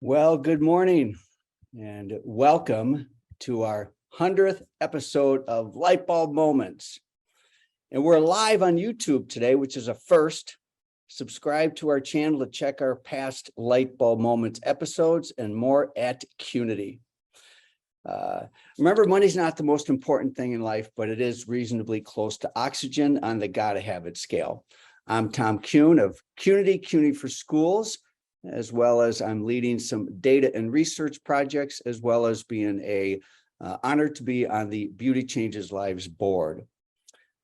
Well, good morning and welcome to our 100th episode of Lightbulb Moments. And we're live on YouTube today, which is a first. Subscribe to our channel to check our past Lightbulb Moments episodes and more at Qnity. Remember, money's not the most important thing in life, but it is reasonably close to oxygen on the gotta have it scale. I'm Tom Kuhn of Qnity for Schools, as well as I'm leading some data and research projects, as well as being honored to be on the Beauty Changes Lives board.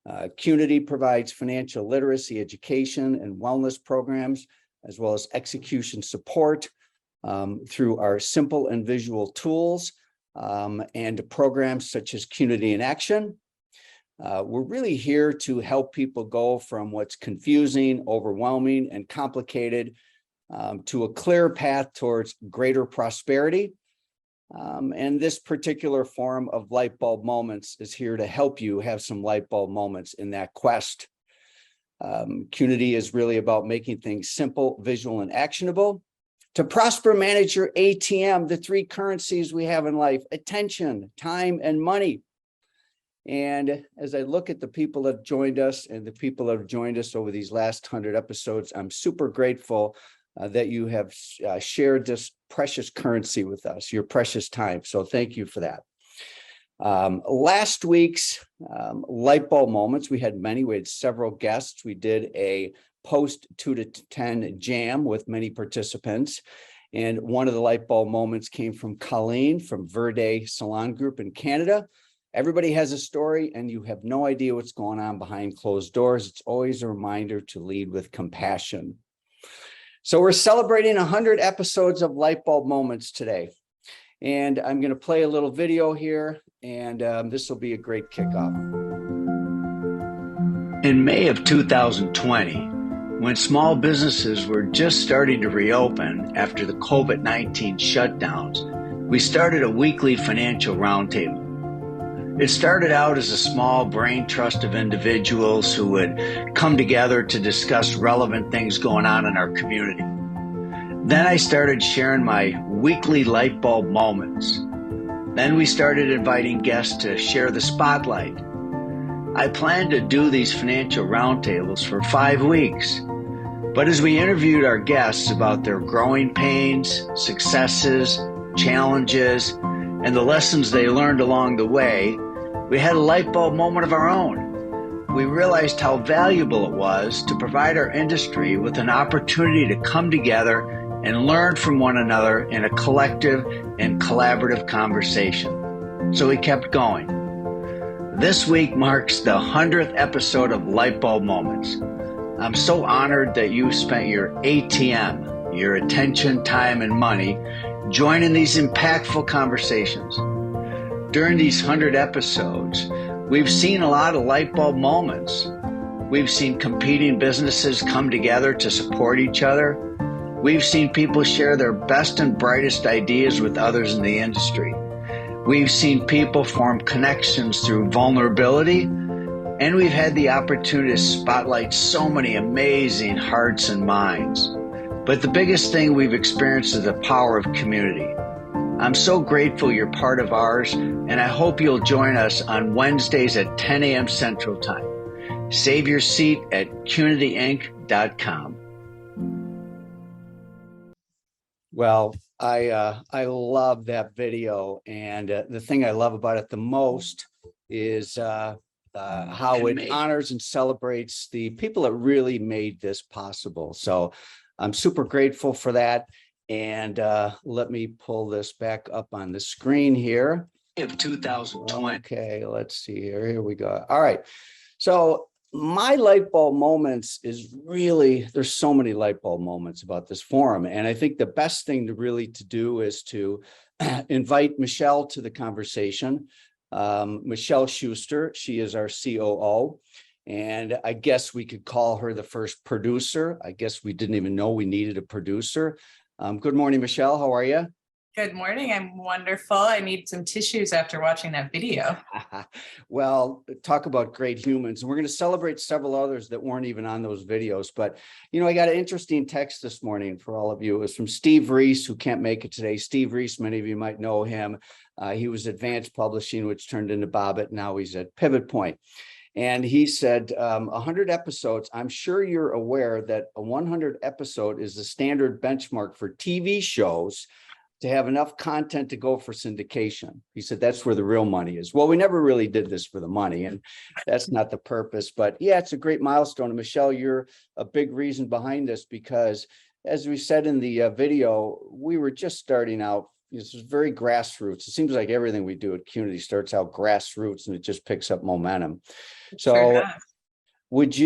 Qnity provides financial literacy education and wellness programs, as well as execution support through our simple and visual tools and programs such as Qnity in Action. We're really here to help people go from what's confusing, overwhelming, and complicated to a clear path towards greater prosperity. And this particular form of Lightbulb Moments is here to help you have some lightbulb moments in that quest. Qnity is really about making things simple, visual, and actionable. To prosper, manage your ATM, the three currencies we have in life: attention, time, and money. And as I look at the people that have joined us and the people that have joined us over these last 100 episodes, I'm super grateful that you have shared this precious currency with us, your precious time. So thank you for that. Last week's Lightbulb Moments, we had many. We had several guests. We did a post 2 to 10 jam with many participants. And one of the Lightbulb Moments came from Colleen from Verde Salon Group in Canada. Everybody has a story, and you have no idea what's going on behind closed doors. It's always a reminder to lead with compassion. So we're celebrating 100 episodes of Lightbulb Moments today. And I'm going to play a little video here, and this will be a great kickoff. In May of 2020, when small businesses were just starting to reopen after the COVID-19 shutdowns, we started a weekly financial roundtable. It started out as a small brain trust of individuals who would come together to discuss relevant things going on in our community. Then I started sharing my weekly Lightbulb Moments. Then we started inviting guests to share the spotlight. I planned to do these financial roundtables for 5 weeks. But as we interviewed our guests about their growing pains, successes, challenges, and the lessons they learned along the way, we had a lightbulb moment of our own. We realized how valuable it was to provide our industry with an opportunity to come together and learn from one another in a collective and collaborative conversation. So we kept going. This week marks the 100th episode of Lightbulb Moments. I'm so honored that you spent your ATM, your attention, time, and money joining these impactful conversations. During these 100 episodes, we've seen a lot of lightbulb moments. We've seen competing businesses come together to support each other. We've seen people share their best and brightest ideas with others in the industry. We've seen people form connections through vulnerability, and we've had the opportunity to spotlight so many amazing hearts and minds. But the biggest thing we've experienced is the power of community. I'm so grateful you're part of ours, and I hope you'll join us on Wednesdays at 10 a.m. Central Time. Save your seat at QnityInc.com. Well, I love that video, and the thing I love about it the most is how it honors and celebrates the people that really made this possible. So I'm super grateful for that. And let me pull this back up on the screen here. Of 2020. Okay, let's see here. Here we go. All right. So my lightbulb moments is really, there's so many lightbulb moments about this forum. And I think the best thing to do is to invite Michelle to the conversation. Michelle Schuster, she is our COO. And I guess we could call her the first producer. I guess we didn't even know we needed a producer. Good morning, Michelle. How are you? Good morning. I'm wonderful. I need some tissues after watching that video. Well, talk about great humans. We're going to celebrate several others that weren't even on those videos. But, I got an interesting text this morning for all of you. It was from Steve Reese, who can't make it today. Steve Reese, many of you might know him. He was Advanced Publishing, which turned into Bobbitt. Now he's at Pivot Point. And he said, 100 episodes. I'm sure you're aware that a 100 episode is the standard benchmark for TV shows to have enough content to go for syndication. He said, that's where the real money is. Well, we never really did this for the money, and that's not the purpose. But yeah, it's a great milestone. And Michelle, you're a big reason behind this because, as we said in the video, we were just starting out. This is very grassroots. It seems like everything we do at Qnity starts out grassroots and it just picks up momentum. So Sure. would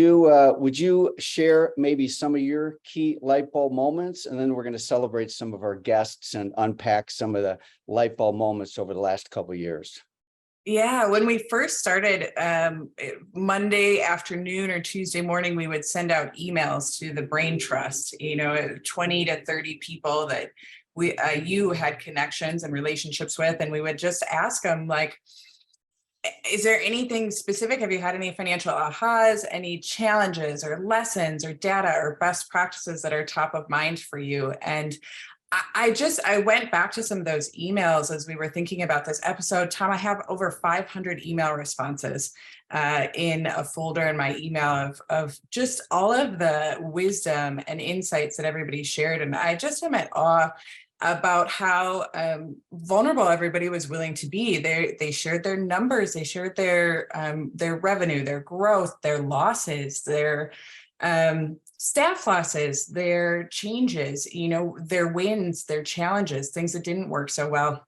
you share maybe some of your key light bulb moments, and then we're going to celebrate some of our guests and unpack some of the light bulb moments over the last couple of years? Yeah, when we first started, Monday afternoon or Tuesday morning, we would send out emails to the Brain Trust, 20 to 30 people that you had connections and relationships with, and we would just ask them, like, is there anything specific? Have you had any financial ahas, any challenges or lessons or data or best practices that are top of mind for you? And I went back to some of those emails as we were thinking about this episode. Tom, I have over 500 email responses in a folder in my email of just all of the wisdom and insights that everybody shared. And I just am at awe about how vulnerable everybody was willing to be. They shared their numbers, they shared their revenue, their growth, their losses, their staff losses, their changes, their wins, their challenges, things that didn't work so well.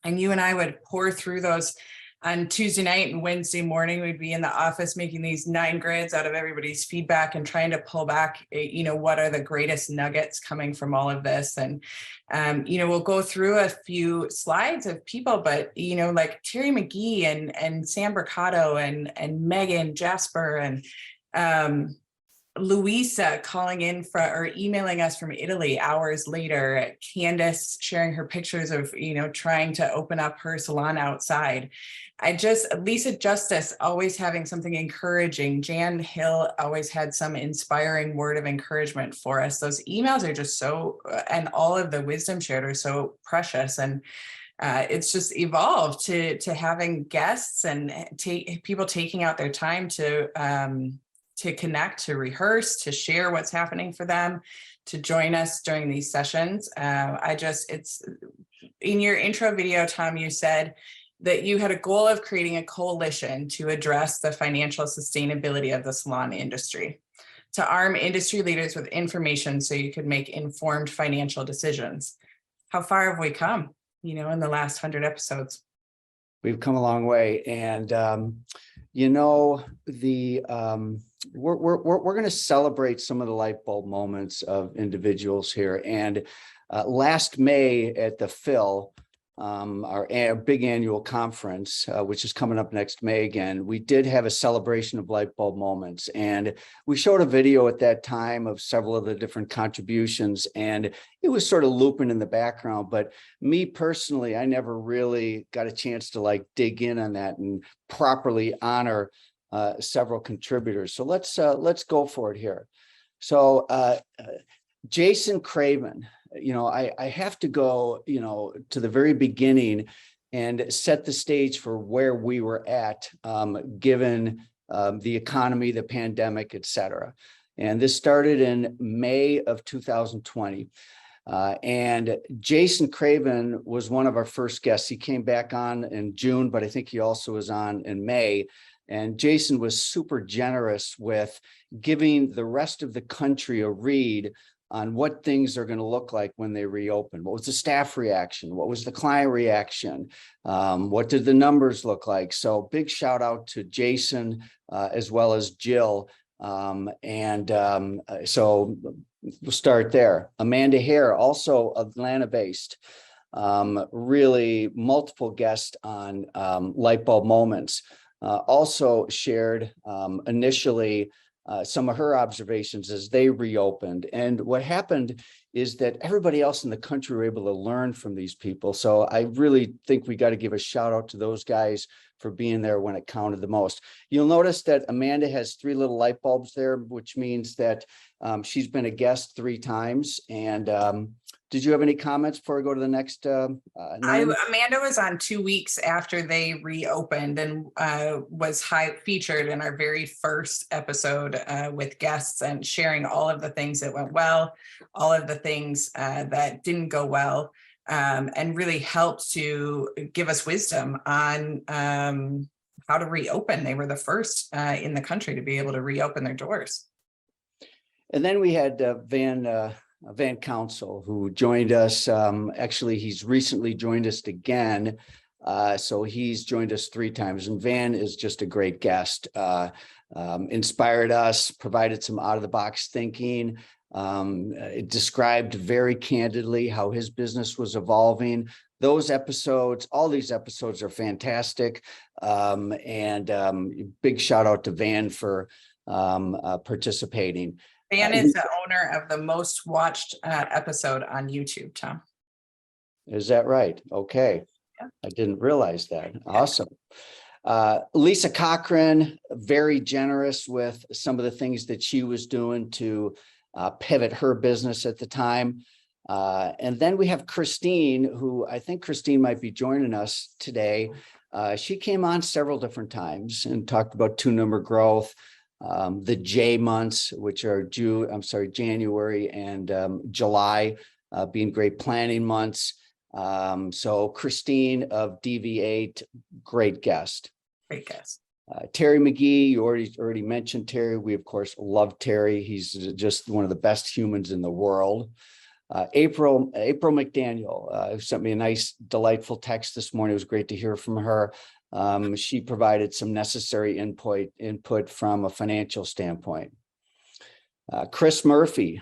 And you and I would pour through those on Tuesday night, and Wednesday morning, we'd be in the office making these 9 grids out of everybody's feedback and trying to pull back, what are the greatest nuggets coming from all of this. And, we'll go through a few slides of people, but, like Terry McGee and Sam Mercado and Megan Jasper and Luisa calling in or emailing us from Italy hours later, Candace sharing her pictures of, trying to open up her salon outside. Lisa Justice always having something encouraging. Jan Hill always had some inspiring word of encouragement for us. Those emails are just and all of the wisdom shared are so precious. And it's just evolved to having guests and people taking out their time to connect, to rehearse, to share what's happening for them, to join us during these sessions. It's in your intro video, Tom, you said that you had a goal of creating a coalition to address the financial sustainability of the salon industry, to arm industry leaders with information so you could make informed financial decisions. How far have we come, in the last 100 episodes? We've come a long way. And, we're going to celebrate some of the light bulb moments of individuals here. And last May at the Phil, our big annual conference, which is coming up next May again, we did have a celebration of light bulb moments. And we showed a video at that time of several of the different contributions, and it was sort of looping in the background. But me personally, I never really got a chance to dig in on that and properly honor several contributors. So let's go for it here. So Jason Craven, I have to go, to the very beginning and set the stage for where we were at, given the economy, the pandemic, et cetera. And this started in May of 2020. And Jason Craven was one of our first guests. He came back on in June, but I think he also was on in May. And Jason was super generous with giving the rest of the country a read on what things are going to look like when they reopen. What was the staff reaction? What was the client reaction? What did the numbers look like? So big shout out to Jason as well as Jill. So we'll start there. Amanda Hare, also Atlanta based, really multiple guests on light bulb moments. Also shared initially some of her observations as they reopened. And what happened is that everybody else in the country were able to learn from these people. So I really think we got to give a shout out to those guys for being there when it counted the most. You'll notice that Amanda has 3 little light bulbs there, which means that she's been a guest 3 times. And did you have any comments before we go to the next name? Amanda was on 2 weeks after they reopened and was featured in our very first episode with guests and sharing all of the things that went well, all of the things that didn't go well, and really helped to give us wisdom on how to reopen. They were the first in the country to be able to reopen their doors. And then we had Van Council, who joined us. Actually, he's recently joined us again. So he's joined us 3 times. And Van is just a great guest, inspired us, provided some out-of-the-box thinking, described very candidly how his business was evolving. Those episodes, all these episodes are fantastic. Big shout out to Van for participating. Van is the owner of the most watched episode on YouTube, Tom. Is that right? Okay. Yeah. I didn't realize that. Awesome. Lisa Cochran, very generous with some of the things that she was doing to pivot her business at the time. And then we have Christine, who I think Christine might be joining us today. She came on several different times and talked about 2-number growth. The J months, which are January and July, being great planning months. So Christine of DV8, great guest. Great guest. Terry McGee, you already mentioned Terry. We of course love Terry. He's just one of the best humans in the world. April McDaniel, who sent me a nice, delightful text this morning. It was great to hear from her. She provided some necessary input from a financial standpoint. Chris Murphy,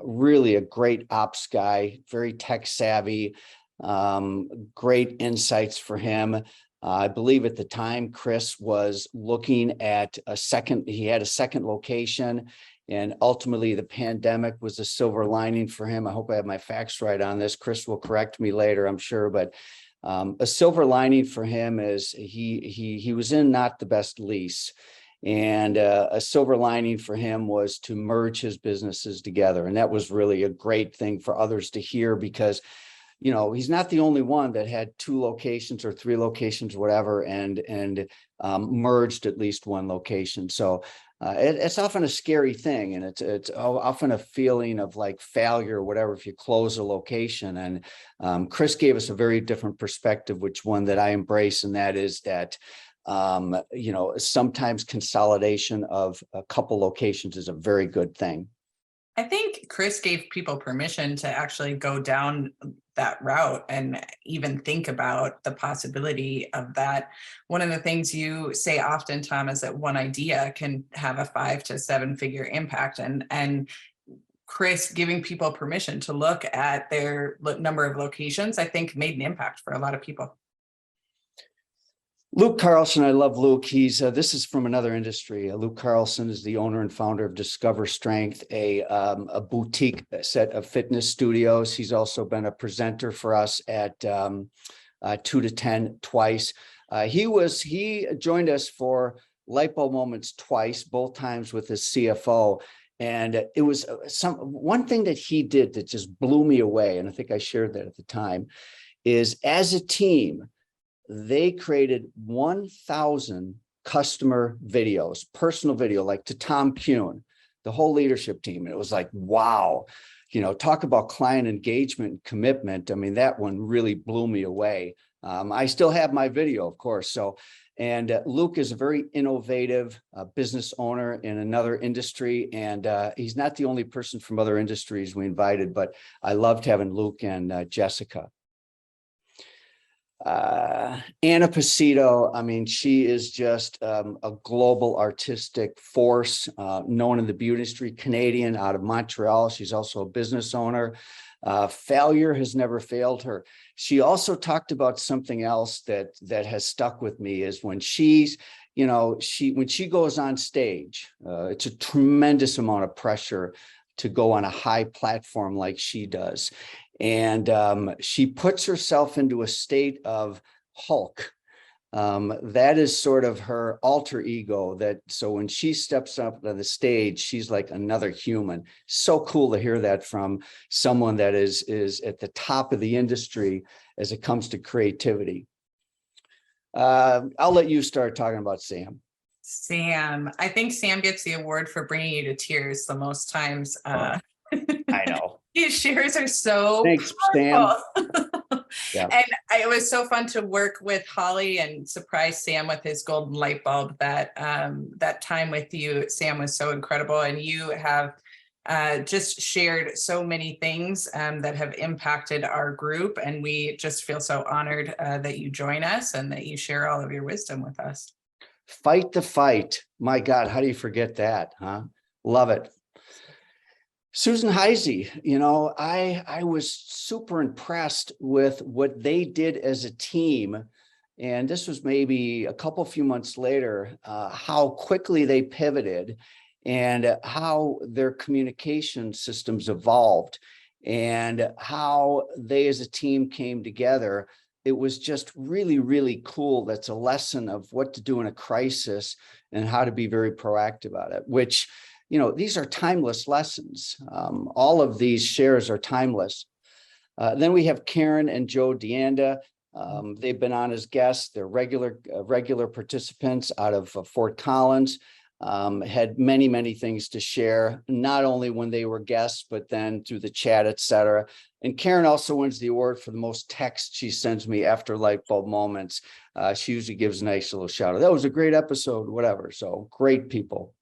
really a great ops guy, very tech savvy, great insights for him. I believe at the time, Chris was looking at he had a second location, and ultimately the pandemic was a silver lining for him. I hope I have my facts right on this. Chris will correct me later, I'm sure, but a silver lining for him is he was in not the best lease, and a silver lining for him was to merge his businesses together. And that was really a great thing for others to hear, because he's not the only one that had 2 locations or 3 locations, whatever, and merged at least one location. So it's often a scary thing, and it's often a feeling of like failure or whatever if you close a location. And Chris gave us a very different perspective, which one that I embrace, and that is that sometimes consolidation of a couple locations is a very good thing. I think Chris gave people permission to actually go down that route and even think about the possibility of that. One of the things you say often, Tom, is that one idea can have a 5 to 7 figure impact. And Chris giving people permission to look at their number of locations, I think made an impact for a lot of people. Luke Carlson, I love Luke. This is from another industry. Luke Carlson is the owner and founder of Discover Strength, a boutique set of fitness studios. He's also been a presenter for us at 2 to 10 twice. He joined us for Lightbulb Moments twice, both times with his CFO. And it was one thing that he did that just blew me away, and I think I shared that at the time, is as a team, they created 1,000 customer videos, personal video, like to Tom Kuhn, the whole leadership team. And it was like, wow, talk about client engagement and commitment. I mean, that one really blew me away. I still have my video, of course. And Luke is a very innovative business owner in another industry. And he's not the only person from other industries we invited, but I loved having Luke and Jessica. Anna Pacito, I mean, she is just a global artistic force, known in the beauty industry, Canadian, out of Montreal. She's also a business owner. Failure has never failed her. She also talked about something else that has stuck with me, is when when she goes on stage, it's a tremendous amount of pressure to go on a high platform like she does. And she puts herself into a state of Hulk. That is sort of her alter ego, that so when she steps up on the stage, she's like another human. So cool to hear that from someone that is at the top of the industry as it comes to creativity. I'll let you start talking about Sam. Sam, I think Sam gets the award for bringing you to tears the most times. I know. His shares are so Thanks, Sam. Yeah. And it was so fun to work with Holly and surprise Sam with his golden light bulb. That time with you, Sam, was so incredible. And you have just shared so many things that have impacted our group. And we just feel so honored that you join us and that you share all of your wisdom with us. Fight the fight. My God, how do you forget that, huh? Love it. Susan Heisey, you know, I was super impressed with what they did as a team. And this was maybe a few months later, how quickly they pivoted and how their communication systems evolved and how they as a team came together. It was just really, really cool. That's a lesson of what to do in a crisis and how to be very proactive about it, which, you know, these are timeless lessons. All of these shares are timeless. Then we have Karen and Joe DeAnda. They've been on as guests. They're regular participants out of Fort Collins. Had many, many things to share, not only when they were guests, but then through the chat, et cetera. And Karen also wins the award for the most text she sends me after light bulb moments. She usually gives a nice little shout out. That was a great episode, whatever. So great people.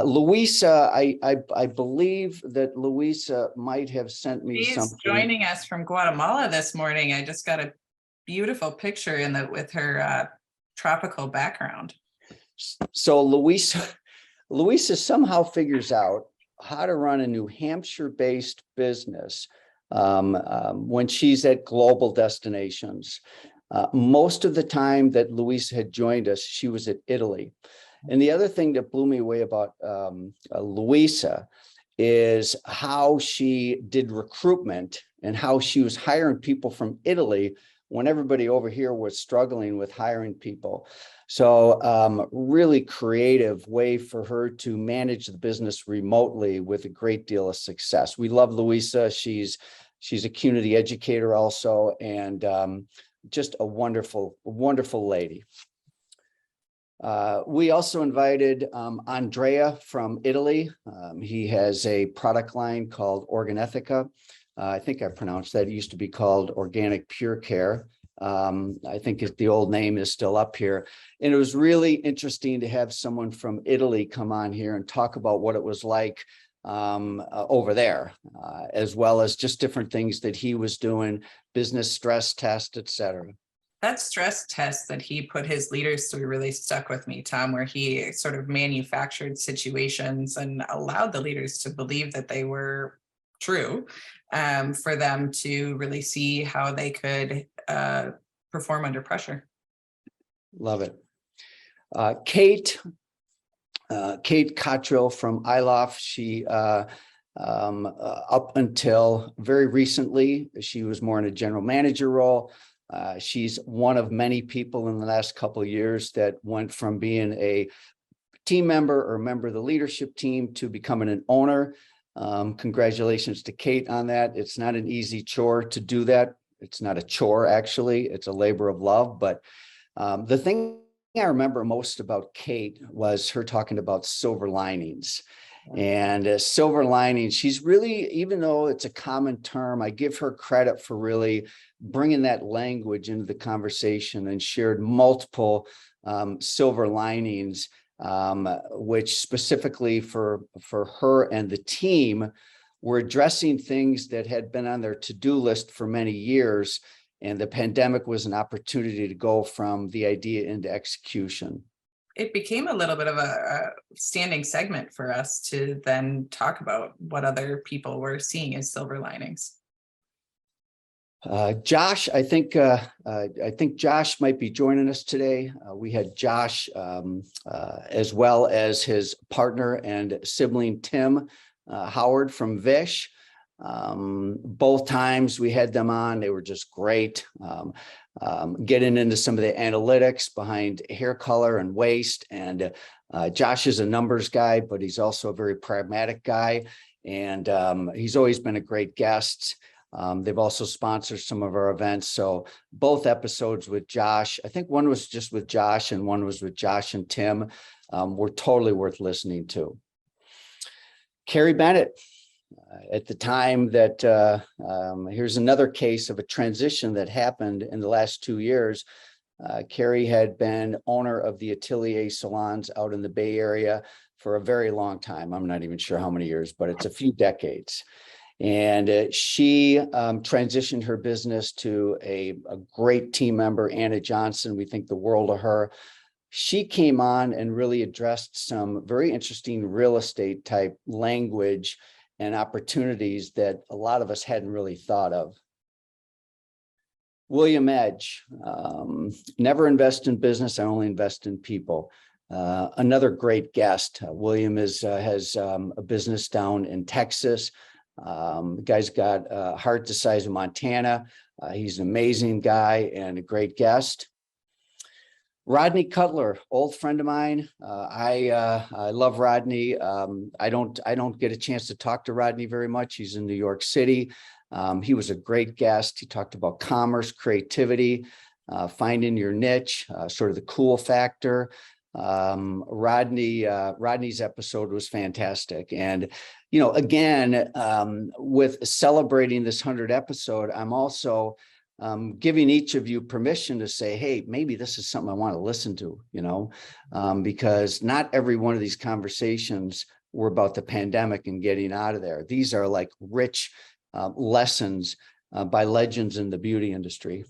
Louisa, I believe that Louisa might have sent me something. She's joining us from Guatemala this morning. I just got a beautiful picture with her tropical background. So Louisa somehow figures out how to run a New Hampshire-based business when she's at global destinations. Most of the time that Louisa had joined us, she was at Italy. And the other thing that blew me away about Louisa is how she did recruitment and how she was hiring people from Italy when everybody over here was struggling with hiring people. So really creative way for her to manage the business remotely with a great deal of success. We love Louisa. She's a Qnity educator also, and just a wonderful, wonderful lady. We also invited Andrea from Italy. He has a product line called Organethica. I think I pronounced that. It used to be called Organic Pure Care. I think the old name is still up here. And it was really interesting to have someone from Italy come on here and talk about what it was like over there, as well as just different things that he was doing, business stress test, et cetera. That stress test that he put his leaders through really stuck with me, Tom, where he sort of manufactured situations and allowed the leaders to believe that they were true, for them to really see how they could perform under pressure. Love it. Kate Cottrell from ILOF, she up until very recently, she was more in a general manager role. She's one of many people in the last couple of years that went from being a team member or member of the leadership team to becoming an owner. Congratulations to Kate on that. It's not an easy chore to do that. It's not a chore, actually. It's a labor of love. But the thing I remember most about Kate was her talking about silver linings. And silver linings, she's really, even though it's a common term, I give her credit for really bringing that language into the conversation and shared multiple silver linings, which specifically for her and the team were addressing things that had been on their to-do list for many years. And the pandemic was an opportunity to go from the idea into execution. It became a little bit of a standing segment for us to then talk about what other people were seeing as silver linings. Josh, I think Josh might be joining us today. We had Josh as well as his partner and sibling Tim Howard from Vish. Both times we had them on, they were just great. Getting into some of the analytics behind hair color and waist. And Josh is a numbers guy, but he's also a very pragmatic guy. And he's always been a great guest. They've also sponsored some of our events. So both episodes with Josh, I think one was just with Josh and one was with Josh and Tim, were totally worth listening to. Carrie Bennett, at the time that, here's another case of a transition that happened in the last 2 years. Carrie had been owner of the Atelier salons out in the Bay Area for a very long time. I'm not even sure how many years, but it's a few decades. And she transitioned her business to a great team member, Anna Johnson. We think the world of her. She came on and really addressed some very interesting real estate type language and opportunities that a lot of us hadn't really thought of. William Edge, never invest in business, I only invest in people. Another great guest. William has a business down in Texas. The guy's got a heart the size of Montana. He's an amazing guy and a great guest. Rodney Cutler, old friend of mine. I love Rodney. I don't get a chance to talk to Rodney very much. He's in New York City. He was a great guest. He talked about commerce, creativity, finding your niche, sort of the cool factor. Rodney's episode was fantastic. And, you know, again, with celebrating this 100th episode, I'm also giving each of you permission to say, hey, maybe this is something I want to listen to, you know, because not every one of these conversations were about the pandemic and getting out of there. These are like rich lessons by legends in the beauty industry.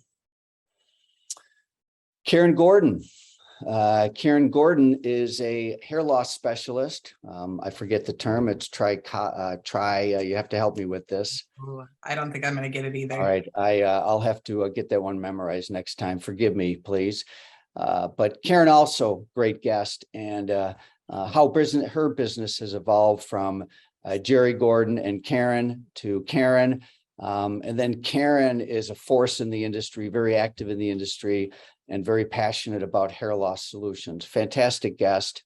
Karen Gordon. Karen Gordon is a hair loss specialist. I forget the term. It's you have to help me with this. Ooh, I don't think I'm going to get it either. All right. I'll have to get that one memorized next time. Forgive me, please. But Karen also great guest, and how her business has evolved from Jerry Gordon and Karen to Karen. And then Karen is a force in the industry, very active in the industry, and very passionate about hair loss solutions. Fantastic guest.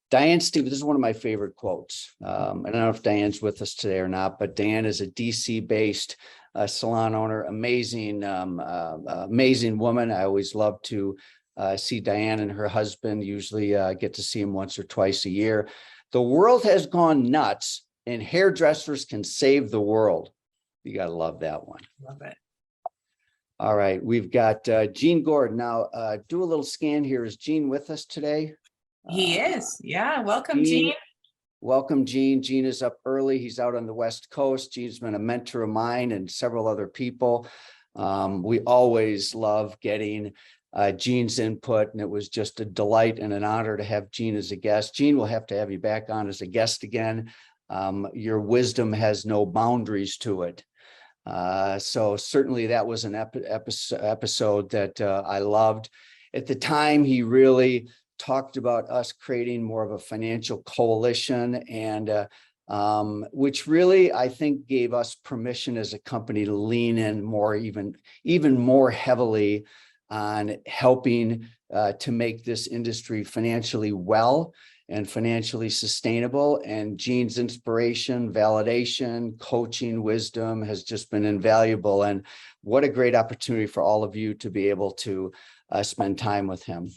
Diane Stevens, this is one of my favorite quotes. I don't know if Diane's with us today or not, but Diane is a DC-based salon owner, amazing woman. I always love to see Diane and her husband, usually get to see him once or twice a year. The world has gone nuts and hairdressers can save the world. You got to love that one. Love it. All right, we've got Gene Gordon. Now, do a little scan here. Is Gene with us today? He is. Yeah. Welcome, Gene. Welcome, Gene. Gene is up early. He's out on the West Coast. Gene's been a mentor of mine and several other people. We always love getting Gene's input, and it was just a delight and an honor to have Gene as a guest. Gene, we'll have to have you back on as a guest again. Your wisdom has no boundaries to it. So certainly that was an episode that I loved. At the time, he really talked about us creating more of a financial coalition, and which really, I think, gave us permission as a company to lean in more, even more heavily on helping to make this industry financially well and financially sustainable. And Gene's inspiration, validation, coaching, wisdom has just been invaluable. And what a great opportunity for all of you to be able to spend time with him.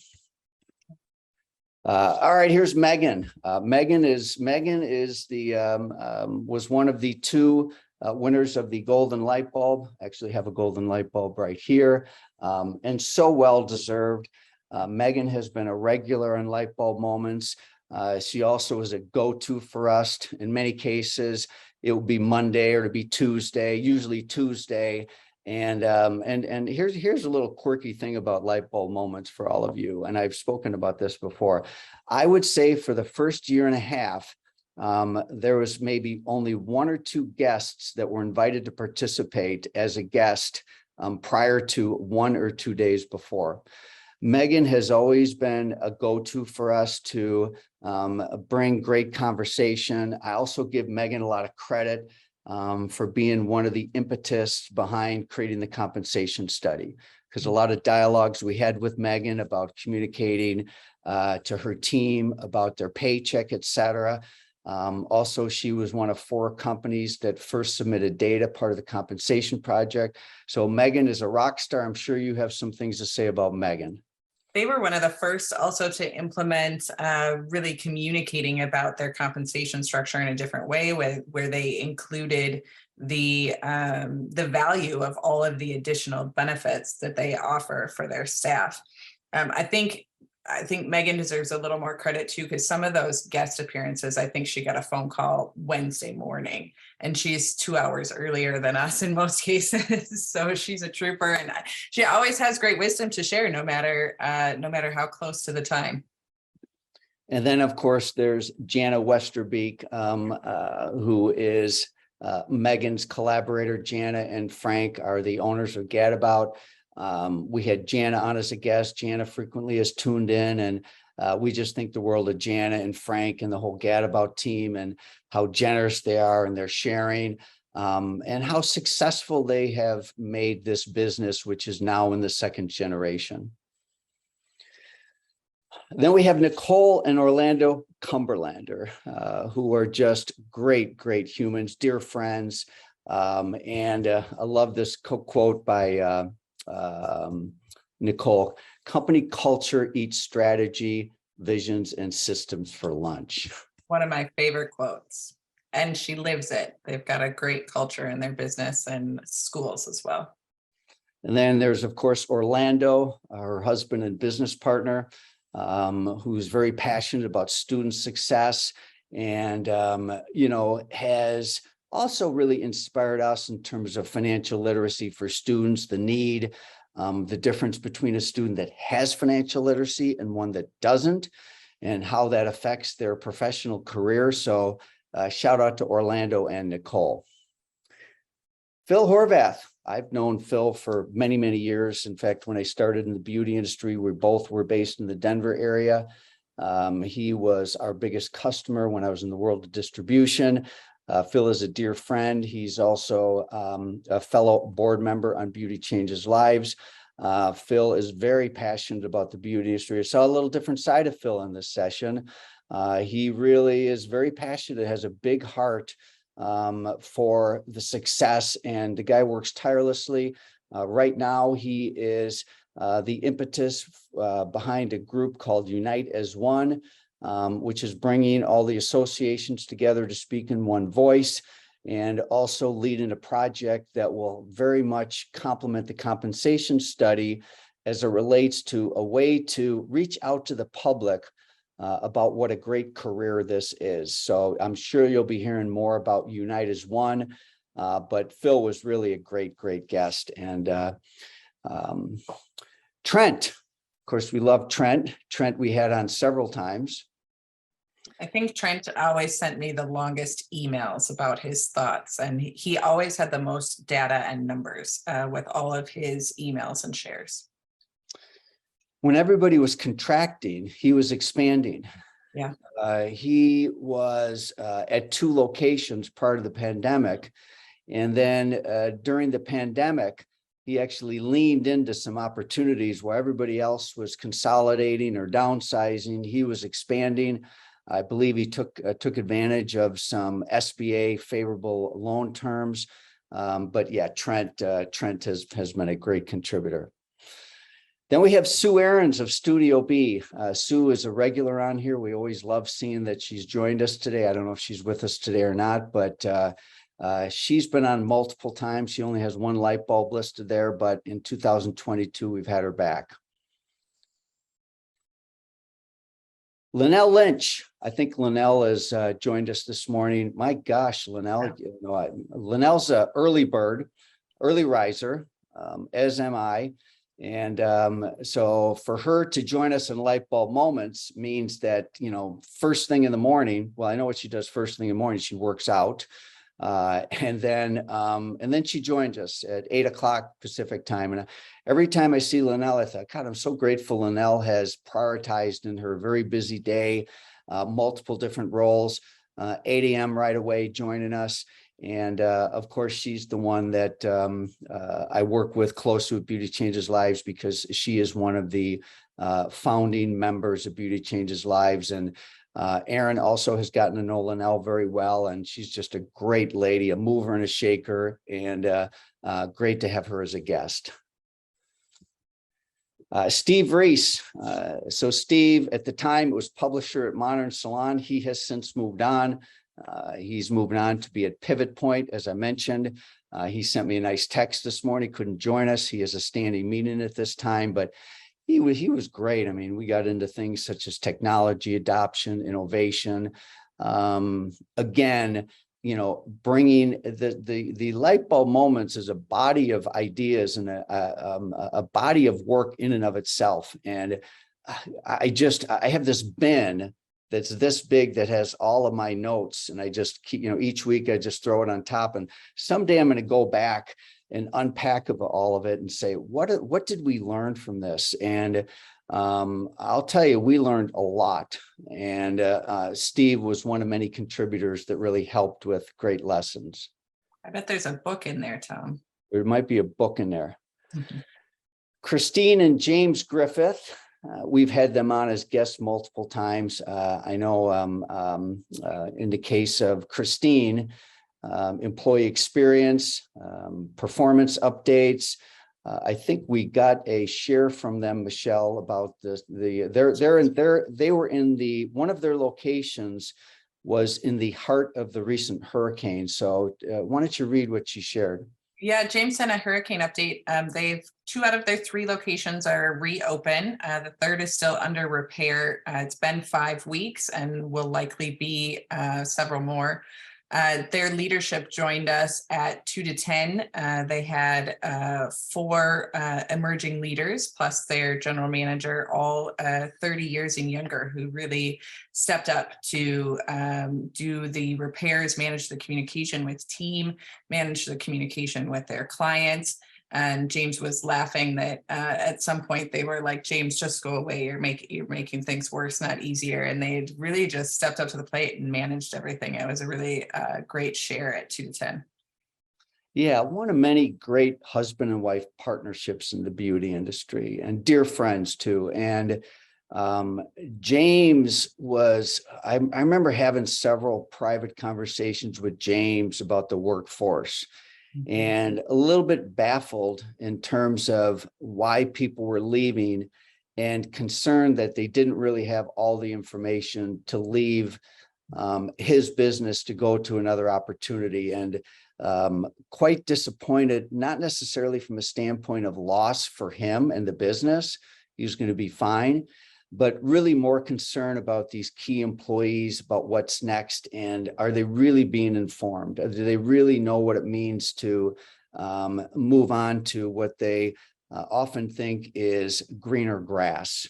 All right, here's Megan. Megan was one of the two winners of the golden light bulb. Actually have a golden light bulb right here, and so well deserved. Megan has been a regular in light bulb moments. She also is a go-to for us. In many cases, it will be Monday or to be Tuesday, usually Tuesday. And here's a little quirky thing about light bulb moments for all of you. And I've spoken about this before. I would say for the first year and a half, there was maybe only 1 or 2 guests that were invited to participate as a guest prior to 1 or 2 days before. Megan has always been a go-to for us to bring great conversation. I also give Megan a lot of credit for being one of the impetus behind creating the compensation study, because a lot of dialogues we had with Megan about communicating to her team about their paycheck, et cetera. Also, she was one of 4 companies that first submitted data, part of the compensation project. So Megan is a rock star. I'm sure you have some things to say about Megan. They were one of the first also to implement really communicating about their compensation structure in a different way, where they included the value of all of the additional benefits that they offer for their staff. I think Megan deserves a little more credit too, because some of those guest appearances, I think she got a phone call Wednesday morning, and she's 2 hours earlier than us in most cases. So she's a trooper, and she always has great wisdom to share, no matter how close to the time. And then, of course, there's Jana Westerbeek, who is Megan's collaborator. Jana and Frank are the owners of Gadabout. We had Jana on as a guest. Jana frequently is tuned in, and we just think the world of Jana and Frank and the whole Gadabout team, and how generous they are in their sharing, and how successful they have made this business, which is now in the 2nd generation. Then we have Nicole and Orlando Cumberlander, who are just great humans, dear friends. And I love this quote by Nicole: "Company culture eats strategy, visions, and systems for lunch." One of my favorite quotes, and she lives it. They've got a great culture in their business and schools as well. And then there's, of course, Orlando, her husband and business partner, who's very passionate about student success, and has also really inspired us in terms of financial literacy for students, the need, the difference between a student that has financial literacy and one that doesn't, and how that affects their professional career. So shout out to Orlando and Nicole. Phil Horvath. I've known Phil for many years. In fact, when I started in the beauty industry, we both were based in the Denver area. He was our biggest customer when I was in the world of distribution. Phil is a dear friend. He's also a fellow board member on Beauty Changes Lives. Phil is very passionate about the beauty industry. I saw a little different side of Phil in this session. He really is very passionate, has a big heart for the success, and the guy works tirelessly. Right now, he is the impetus behind a group called Unite as One, which is bringing all the associations together to speak in one voice, and also leading a project that will very much complement the compensation study as it relates to a way to reach out to the public about what a great career this is. So I'm sure you'll be hearing more about Unite as One, but Phil was really a great guest. And Trent, of course, we love Trent. Trent we had on several times. I think Trent always sent me the longest emails about his thoughts, and he always had the most data and numbers with all of his emails and shares. When everybody was contracting, he was expanding. Yeah. He was at 2 locations part of the pandemic. And then during the pandemic, he actually leaned into some opportunities where everybody else was consolidating or downsizing. He was expanding. I believe he took advantage of some SBA favorable loan terms. But yeah, Trent has been a great contributor. Then we have Sue Aarons of Studio B. Sue is a regular on here. We always love seeing that she's joined us today. I don't know if she's with us today or not, but she's been on multiple times. She only has 1 light bulb listed there, but in 2022, we've had her back. Linnell Lynch. I think Linnell has joined us this morning. My gosh, Linnell, Linnell's an early bird, early riser, as am I. And so for her to join us in Light Bulb Moments means that, first thing in the morning, well, I know what she does first thing in the morning, she works out. And then she joined us at 8 o'clock Pacific time. And every time I see Lynell, I thought, God, I'm so grateful Lynell has prioritized in her very busy day, multiple different roles, 8 a.m. right away joining us. And of course, she's the one that I work with closely with Beauty Changes Lives, because she is one of the founding members of Beauty Changes Lives. And Erin also has gotten to know Lynell very well, and she's just a great lady, a mover and a shaker, and great to have her as a guest. Steve Reese. So Steve, at the time, was publisher at Modern Salon. He has since moved on. He's moving on to be at Pivot Point, as I mentioned. He sent me a nice text this morning, couldn't join us. He has a standing meeting at this time, but he was great. I mean, we got into things such as technology adoption, innovation. Again, you know, bringing the light bulb moments as a body of ideas and a body of work in and of itself. And I have this bin that's this big that has all of my notes, and I just keep, you know, each week I just throw it on top, and someday I'm going to go back and unpack all of it and say, what did we learn from this? And I'll tell you, we learned a lot. And Steve was one of many contributors that really helped with great lessons. I bet there's a book in there, Tom. There might be a book in there. Mm-hmm. Christine and James Griffith. We've had them on as guests multiple times. I know in the case of Christine, employee experience, performance updates. I think we got a share from them, Michelle, about they were in one of their locations was in the heart of the recent hurricane. So why don't you read what she shared? Yeah, James sent a hurricane update. They've 2 out of their 3 locations are reopened. The 3rd is still under repair. It's been 5 weeks and will likely be several more. Their leadership joined us at 2 to 10. They had 4 emerging leaders plus their general manager, all 30 years and younger, who really stepped up to do the repairs, manage the communication with team, manage the communication with their clients. And James was laughing that at some point they were like, James, just go away. You're making things worse, not easier. And they really just stepped up to the plate and managed everything. It was a really great share at 2 to 10. Yeah, one of many great husband and wife partnerships in the beauty industry, and dear friends too. And James was, I remember having several private conversations with James about the workforce. And a little bit baffled in terms of why people were leaving, and concerned that they didn't really have all the information to leave his business to go to another opportunity. And quite disappointed, not necessarily from a standpoint of loss for him and the business. He was going to be fine, but really more concerned about these key employees, about what's next, and are they really being informed? Do they really know what it means to move on to what they often think is greener grass?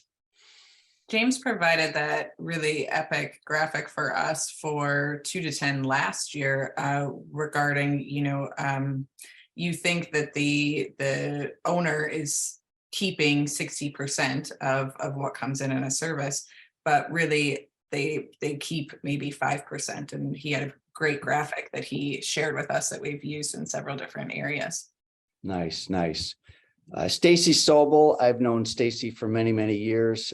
James provided that really epic graphic for us for 2 to 10 last year regarding, you think that the owner is keeping 60% of what comes in a service, but really they keep maybe 5%. And he had a great graphic that he shared with us that we've used in several different areas. Nice. Stacy Sobel, I've known Stacy for many, many years.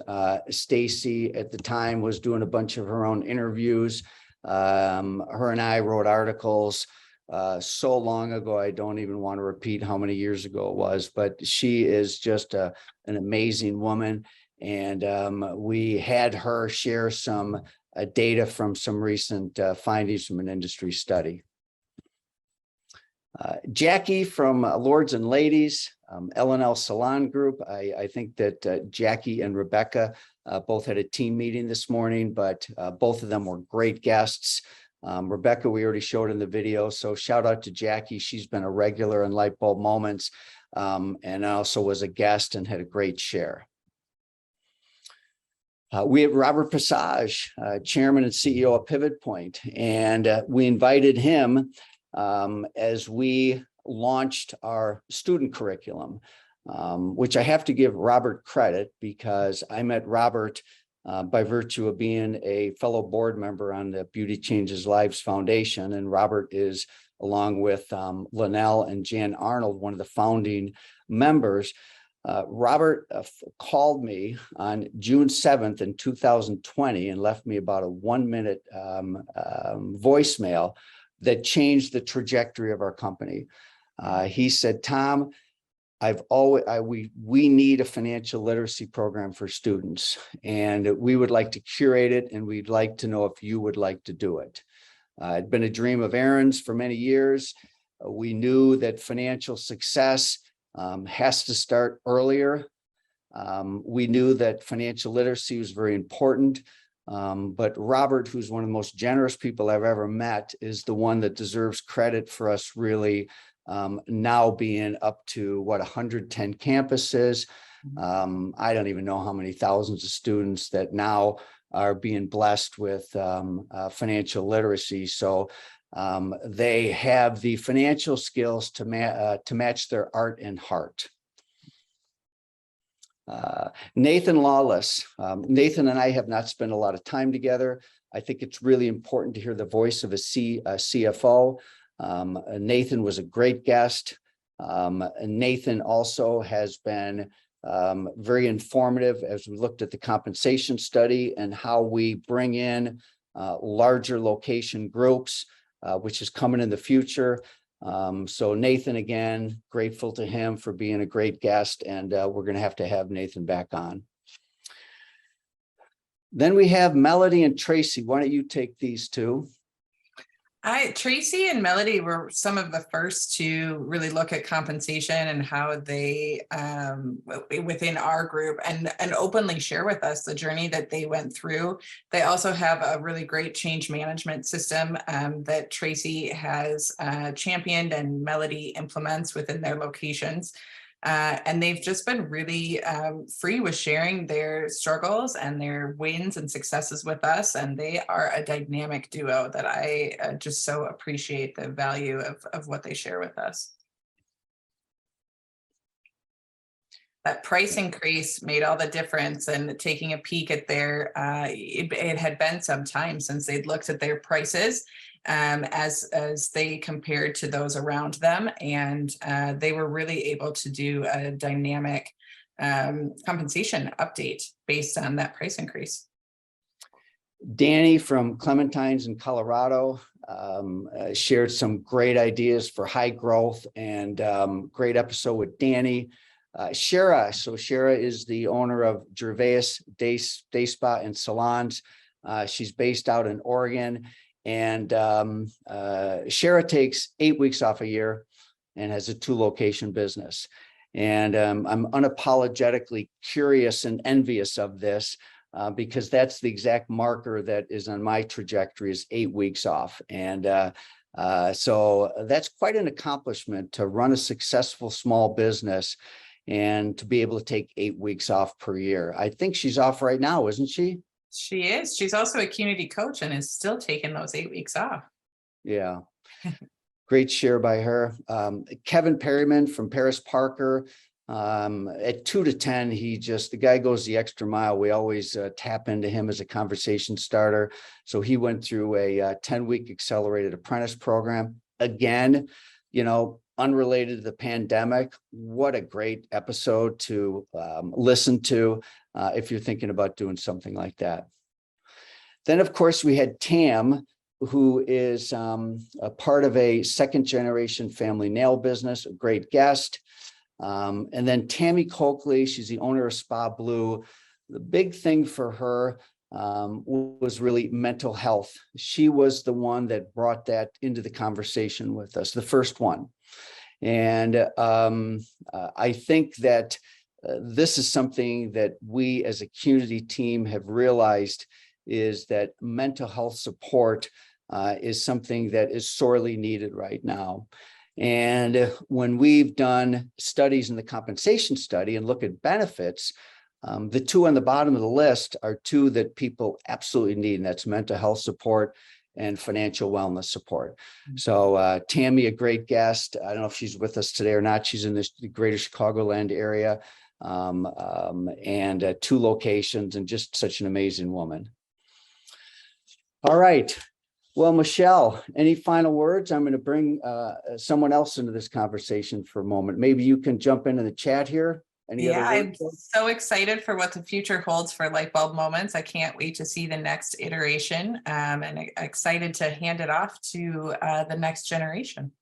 Stacy at the time was doing a bunch of her own interviews. Her and I wrote articles so long ago, I don't even want to repeat how many years ago it was, but she is just an amazing woman. And we had her share some data from some recent findings from an industry study. Jackie from Lords and Ladies, L&L Salon Group. I think that Jackie and Rebecca both had a team meeting this morning, but both of them were great guests. Rebecca, we already showed in the video, so shout out to Jackie. She's been a regular in Light Bulb Moments, and also was a guest and had a great share. We have Robert Passage, Chairman and CEO of Pivot Point, and we invited him as we launched our student curriculum, which I have to give Robert credit, because I met Robert by virtue of being a fellow board member on the Beauty Changes Lives Foundation. And Robert is, along with Linnell and Jan Arnold, one of the founding members. Robert called me on June 7th in 2020 and left me about a 1-minute voicemail that changed the trajectory of our company. He said, Tom, we need a financial literacy program for students, and we would like to curate it, and we'd like to know if you would like to do it. It'd been a dream of Aaron's for many years. We knew that financial success has to start earlier. We knew that financial literacy was very important. But Robert, who's one of the most generous people I've ever met, is the one that deserves credit for us really now being up to 110 campuses. I don't even know how many thousands of students that now are being blessed with financial literacy. So they have the financial skills to match their art and heart. Nathan Lawless. Nathan and I have not spent a lot of time together. I think it's really important to hear the voice of a CFO. Nathan was a great guest. Nathan also has been very informative as we looked at the compensation study and how we bring in larger location groups, which is coming in the future. So Nathan, again, grateful to him for being a great guest, and we're going to have Nathan back on. Then we have Melody and Tracy. Why don't you take these two? Tracy and Melody were some of the first to really look at compensation and how they, within our group, and openly share with us the journey that they went through. They also have a really great change management system that Tracy has championed and Melody implements within their locations. And they've just been really free with sharing their struggles and their wins and successes with us. And they are a dynamic duo that I just so appreciate the value of what they share with us. That price increase made all the difference, and taking a peek at their, it had been some time since they'd looked at their prices as they compared to those around them, and they were really able to do a dynamic compensation update based on that price increase. Danny from Clementine's in Colorado shared some great ideas for high growth, and great episode with Danny. Shara. So Shara is the owner of Gervais Day Spa and Salons. She's based out in Oregon, and Shara takes 8 weeks off a year and has a 2-location business. And I'm unapologetically curious and envious of this because that's the exact marker that is on my trajectory, is 8 weeks off. And so that's quite an accomplishment to run a successful small business and to be able to take 8 weeks off per year. I think she's off right now, isn't she? She is. She's also a Qnity coach and is still taking those 8 weeks off. Yeah. Great share by her. Kevin Perryman from Paris Parker. At 2 to 10, the guy goes the extra mile. We always tap into him as a conversation starter. So he went through a 10-week accelerated apprentice program. Again, unrelated to the pandemic. What a great episode to listen to if you're thinking about doing something like that. Then, of course, we had Tam, who is a part of a second-generation family nail business, a great guest. And then Tammy Coakley, she's the owner of Spa Blue. The big thing for her was really mental health. She was the one that brought that into the conversation with us, the first one. And I think that this is something that we as a Qnity team have realized, is that mental health support is something that is sorely needed right now. And when we've done studies in the compensation study and look at benefits, the two on the bottom of the list are two that people absolutely need, and that's mental health support and financial wellness support. So Tammy, a great guest. I don't know if she's with us today or not. She's in the greater Chicagoland area, and 2 locations, and just such an amazing woman. All right. Well, Michelle, any final words? I'm going to bring someone else into this conversation for a moment. Maybe you can jump into the chat here. Yeah, I'm so excited for what the future holds for Lightbulb Moments. I can't wait to see the next iteration, and excited to hand it off to the next generation.